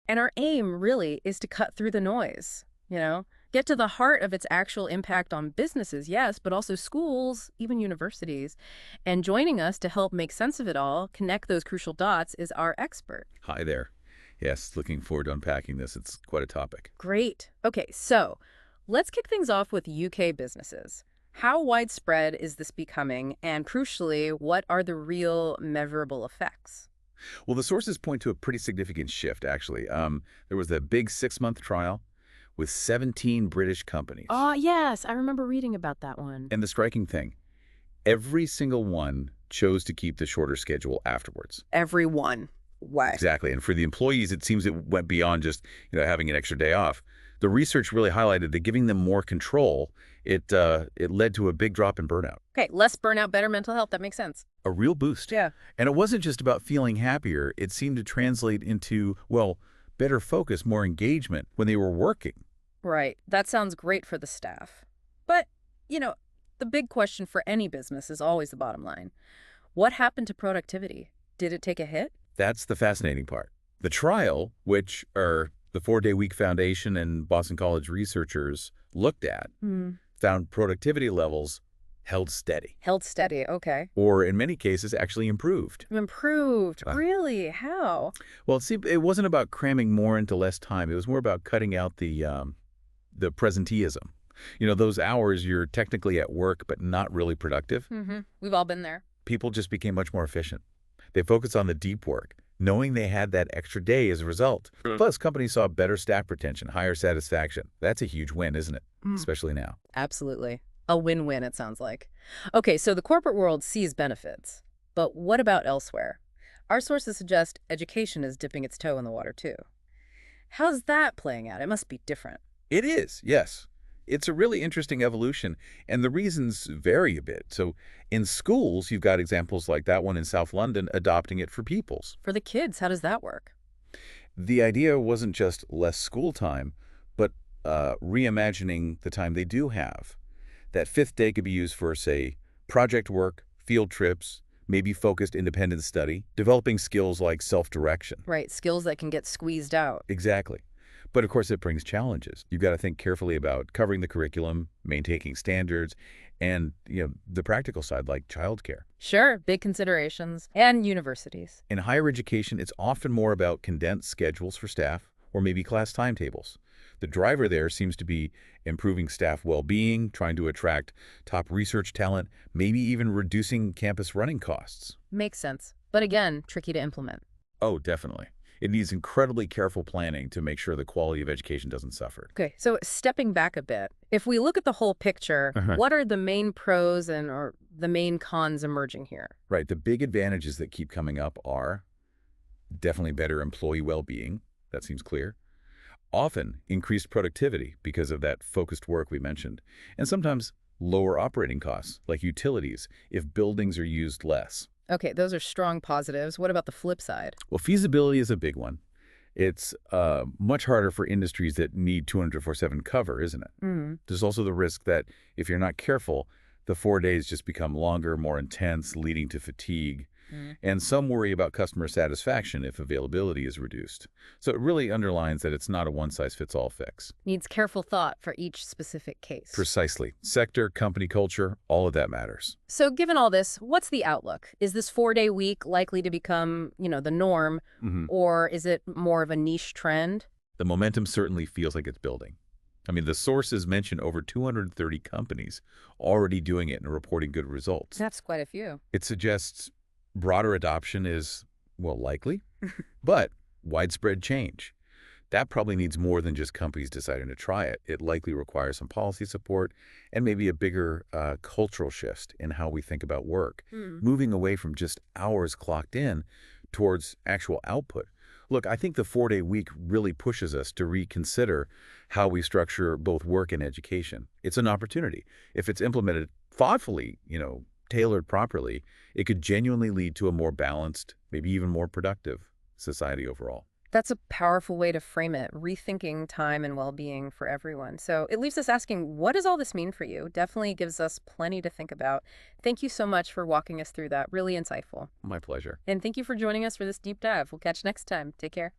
And our aim really is to cut through the noise, get to the heart of its actual impact on businesses, yes, but also schools, even universities. And joining us to help make sense of it all, connect those crucial dots, is our expert. Hi there. Yes, looking forward to unpacking this. It's quite a topic. Great. Okay, so let's kick things off with UK businesses. How widespread is this becoming? And crucially, what are the real measurable effects? Well, the sources point to a pretty significant shift, actually. There was a big 6-month trial with 17 British companies. Oh, yes, I remember reading about that one. And the striking thing, every single one chose to keep the shorter schedule afterwards. Everyone. Why? Exactly. And for the employees, it seems it went beyond just, having an extra day off. The research really highlighted that giving them more control, it led to a big drop in burnout. Okay, less burnout, better mental health. That makes sense. A real boost. Yeah. And it wasn't just about feeling happier. It seemed to translate into, well, better focus, more engagement when they were working. Right. That sounds great for the staff. But, you know, the big question for any business is always the bottom line. What happened to productivity? Did it take a hit? That's the fascinating part. The trial, which are the 4-Day Week Foundation and Boston College researchers looked at, found productivity levels held steady, Held steady. Okay. or in many cases actually improved. Improved. Uh, Really? How? Well, see, it wasn't about cramming more into less time. It was more about cutting out the presenteeism. Those hours you're technically at work but not really productive. We've all been there. People just became much more efficient. They focused on the deep work, knowing they had that extra day as a result. Plus, companies saw better staff retention, higher satisfaction. That's a huge win, isn't it? Especially now. Absolutely. A win-win, it sounds like. Okay, so the corporate world sees benefits. But what about elsewhere? Our sources suggest education is dipping its toe in the water, too. How's that playing out? It must be different. It is, yes. It's a really interesting evolution, and the reasons vary a bit. So in schools, you've got examples like that one in South London adopting it for pupils. For the kids, how does that work? The idea wasn't just less school time, but reimagining the time they do have. That fifth day could be used for, say, project work, field trips, maybe focused independent study, developing skills like self-direction. Right, skills that can get squeezed out. Exactly. But of course, it brings challenges. You've got to think carefully about covering the curriculum, maintaining standards, and the practical side like childcare. Sure, big considerations. And universities. In higher education, it's often more about condensed schedules for staff or maybe class timetables. The driver there seems to be improving staff well-being, trying to attract top research talent, maybe even reducing campus running costs. Makes sense. But again, tricky to implement. Oh, definitely. It needs incredibly careful planning to make sure the quality of education doesn't suffer. Okay, so stepping back a bit, if we look at the whole picture, what are the main pros or the main cons emerging here? Right. The big advantages that keep coming up are definitely better employee well-being. That seems clear. Often increased productivity because of that focused work we mentioned. And sometimes lower operating costs, like utilities, if buildings are used less. Okay, those are strong positives. What about the flip side? Well, feasibility is a big one. It's much harder for industries that need 24/7 cover, isn't it? There's also the risk that if you're not careful, the 4 days just become longer, more intense, leading to fatigue. And some worry about customer satisfaction if availability is reduced. So it really underlines that it's not a one-size-fits-all fix. Needs careful thought for each specific case. Precisely. Sector, company culture, all of that matters. So given all this, what's the outlook? Is this 4-day week likely to become, the norm, or is it more of a niche trend? The momentum certainly feels like it's building. I mean, the sources mention over 230 companies already doing it and reporting good results. That's quite a few. It suggests broader adoption is, well, likely, but widespread change. That probably needs more than just companies deciding to try it. It likely requires some policy support and maybe a bigger cultural shift in how we think about work, moving away from just hours clocked in towards actual output. Look, I think the 4-day week really pushes us to reconsider how we structure both work and education. It's an opportunity. If it's implemented thoughtfully, tailored properly, it could genuinely lead to a more balanced, maybe even more productive society overall. That's a powerful way to frame it, rethinking time and well-being for everyone. So it leaves us asking, what does all this mean for you? Definitely gives us plenty to think about. Thank you so much for walking us through that. Really insightful. My pleasure. And thank you for joining us for this deep dive. We'll catch you next time. Take care.